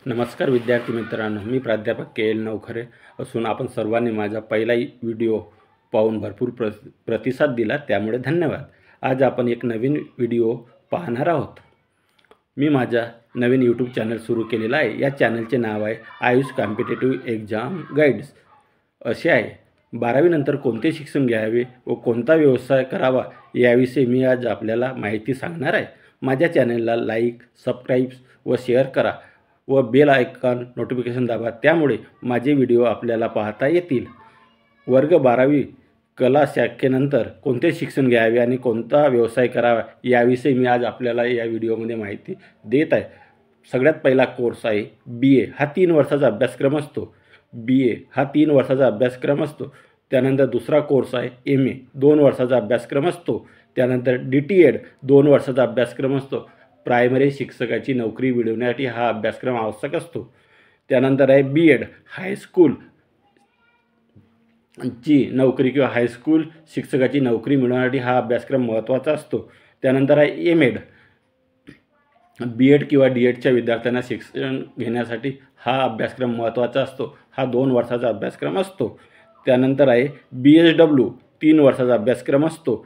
नमस्कार विद्यार्थी मित्रांनो, मी प्राध्यापक के एल नवखरे असून आपण सर्वांनी माझा पहिला व्हिडिओ पाहून भरपूर प्रतिसाद दिला, त्यामुळे धन्यवाद. आज आपण एक नवीन व्हिडिओ पाहणार आहोत. मी माझा नवीन यूट्यूब चॅनल सुरू केलेला आहे. या चॅनलचे नाव आहे आयुष कॉम्पिटेटिव्ह एक्झाम गाईड्स असे आहे. 12वी नंतर कोणते शिक्षण घ्यावे व कोणता व्यवसाय करावा याविषयी मी आज आपल्याला माहिती सांगणार आहे. माझ्या चॅनलला लाईक, सबस्क्राईब व शेअर करा व बेल आयकॉन नोटिफिकेशन दाबा, त्यामुळे माझे व्हिडिओ आपल्याला पाहता येतील. वर्ग 12वी कला शाखेनंतर कोणते शिक्षण घ्यावे आणि कोणता व्यवसाय करावा याविषयी मी आज आपल्याला या व्हिडिओमध्ये माहिती देत आहे. सगळ्यात पहिला कोर्स आहे BA. हा 3 वर्षाचा अभ्यासक्रम असतो. BA हा 3 वर्षाचा अभ्यासक्रम असतो. त्यानंतर दुसरा कोर्स आहे MA. 2 वर्षाचा अभ्यासक्रम असतो. त्यानंतर DTED 2 वर्षाचा अभ्यासक्रम असतो. प्रायमरी शिक्षकाची नोकरी मिळवण्यासाठी हा अभ्यासक्रम आवश्यक असतो. त्यानंतर आहे BEd. हायस्कूल ची नोकरी किंवा हायस्कूल शिक्षकाची नोकरी मिळवण्यासाठी हा अभ्यासक्रम महत्त्वाचा असतो. त्यानंतर आहे MEd. BEd किंवा DEDच्या विद्यार्थ्यांना शिक्षण घेण्यासाठी हा अभ्यासक्रम महत्त्वाचा असतो. हा 2 वर्षाचा अभ्यासक्रम असतो. त्यानंतर आहे BSW. 3 वर्षाचा अभ्यासक्रम असतो.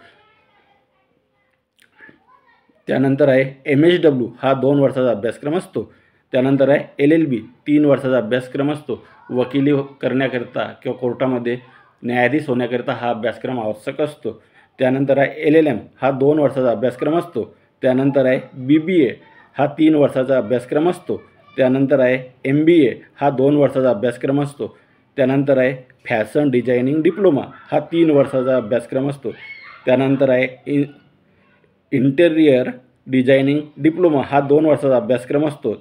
त्यानंतर आहे MSW. हा 2 वर्षाचा अभ्यासक्रम असतो. त्यानंतर आहे LLB. 3 वर्षाचा अभ्यासक्रम असतो. वकिली करण्याकरिता किंवा कोर्टामध्ये न्यायाधीश होण्याकरिता हा अभ्यासक्रम आवश्यक असतो. त्यानंतर आहे LLM. हा 2 वर्षाचा अभ्यासक्रम असतो. त्यानंतर आहे BBA. हा 3 वर्षाचा अभ्यासक्रम असतो. त्यानंतर आहे MBA. हा 2 वर्षाचा अभ्यासक्रम असतो. त्यानंतर आहे फॅशन डिझायनिंग डिप्लोमा. हा 3 वर्षाचा अभ्यासक्रम असतो. त्यानंतर आहे इंटेरियर डिझायनिंग डिप्लोमा. हा 2 वर्षाचा अभ्यासक्रम असतो.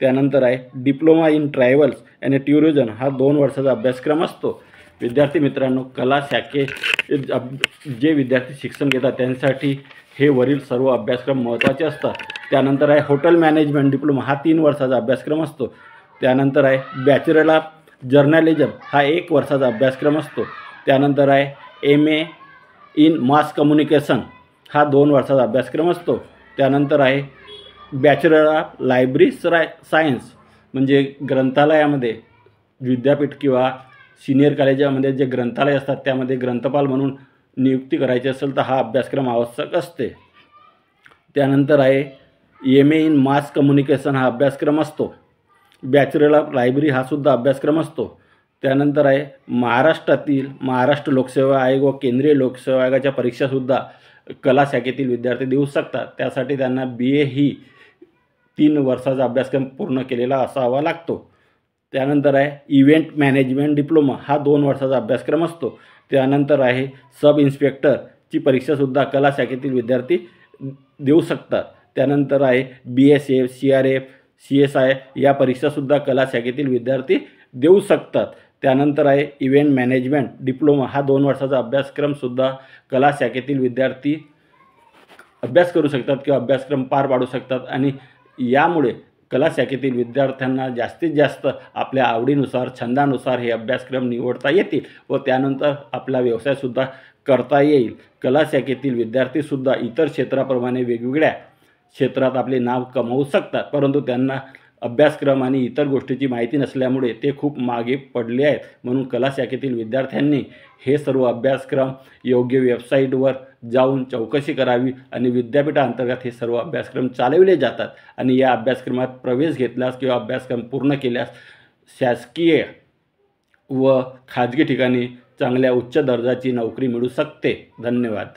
त्यानंतर आहे diploma in travels and tourism. हा 2 वर्षाचा अभ्यासक्रम असतो. विद्यार्थी मित्रांनो, कला शाखे जे विद्यार्थी शिक्षण घेतात त्यांसाठी हे वरील सर्व अभ्यासक्रम महत्त्वाचे असतात. त्यानंतर आहे हॉटेल मॅनेजमेंट डिप्लोमा. हा 3 वर्षाचा अभ्यासक्रम असतो. त्यानंतर आहे बॅचलर ऑफ जर्नलिझम. हा 1 वर्षाचा अभ्यासक्रम असतो. त्यानंतर आहे MA इन मास कम्युनिकेशन. हा 2 वर्षाचा अभ्यासक्रम असतो. त्यानंतर आहे बॅचलर ऑफ लायब्ररी सायन्स, म्हणजे ग्रंथालयामध्ये विद्यापीठ किंवा सिनियर कॉलेजामध्ये जे ग्रंथालय असतात त्यामध्ये ग्रंथपाल म्हणून नियुक्ती करायची असेल तर हा अभ्यासक्रम आवश्यक असते. त्यानंतर आहे MA इन मास कम्युनिकेशन. हा अभ्यासक्रम असतो. बॅचलर ऑफ लायब्ररी हा सुद्धा अभ्यासक्रम असतो. त्यानंतर आहे महाराष्ट्रातील महाराष्ट्र लोकसेवा आयोग व केंद्रीय लोकसेवा आयोगाच्या परीक्षासुद्धा कला शाखेतील विद्यार्थी देऊ शकतात. त्यासाठी त्यांना BA ही 3 वर्षाचा अभ्यासक्रम पूर्ण केलेला असावा लागतो. त्यानंतर आहे इव्हेंट मॅनेजमेंट डिप्लोमा. हा 2 वर्षाचा अभ्यासक्रम असतो. त्यानंतर आहे सब इन्स्पेक्टरची परीक्षासुद्धा कला शाखेतील विद्यार्थी देऊ शकतात. त्यानंतर आहे BSF, CRF, CSI या परीक्षासुद्धा कला शाखेतील विद्यार्थी देऊ शकतात. त्यानंतर आहे इव्हेंट मॅनेजमेंट डिप्लोमा. हा 2 वर्षाचा अभ्यासक्रमसुद्धा कला शाखेतील विद्यार्थी अभ्यास करू शकतात किंवा अभ्यासक्रम पार पाडू शकतात आणि यामुळे कला शाखेतील विद्यार्थ्यांना जास्तीत जास्त आपल्या आवडीनुसार, छंदानुसार हे अभ्यासक्रम निवडता येतील व त्यानंतर आपला व्यवसायसुद्धा करता येईल. कला शाखेतील विद्यार्थीसुद्धा इतर क्षेत्राप्रमाणे वेगवेगळ्या क्षेत्रात आपले नाव कमवू शकतात, परंतु त्यांना अभ्यासक्रम आणि इतर गोष्टीची माहिती नसल्यामुळे ते खूप मागे पडले आहेत. म्हणून कला शाखेतील विद्यार्थ्यांनी हे सर्व अभ्यासक्रम योग्य वेबसाईटवर जाऊन चौकशी करावी आणि विद्यापीठाअंतर्गत हे सर्व अभ्यासक्रम चालविले जातात आणि या अभ्यासक्रमात प्रवेश घेतल्यास किंवा अभ्यासक्रम पूर्ण केल्यास शासकीय व खाजगी ठिकाणी चांगल्या उच्च दर्जाची नोकरी मिळू शकते. धन्यवाद.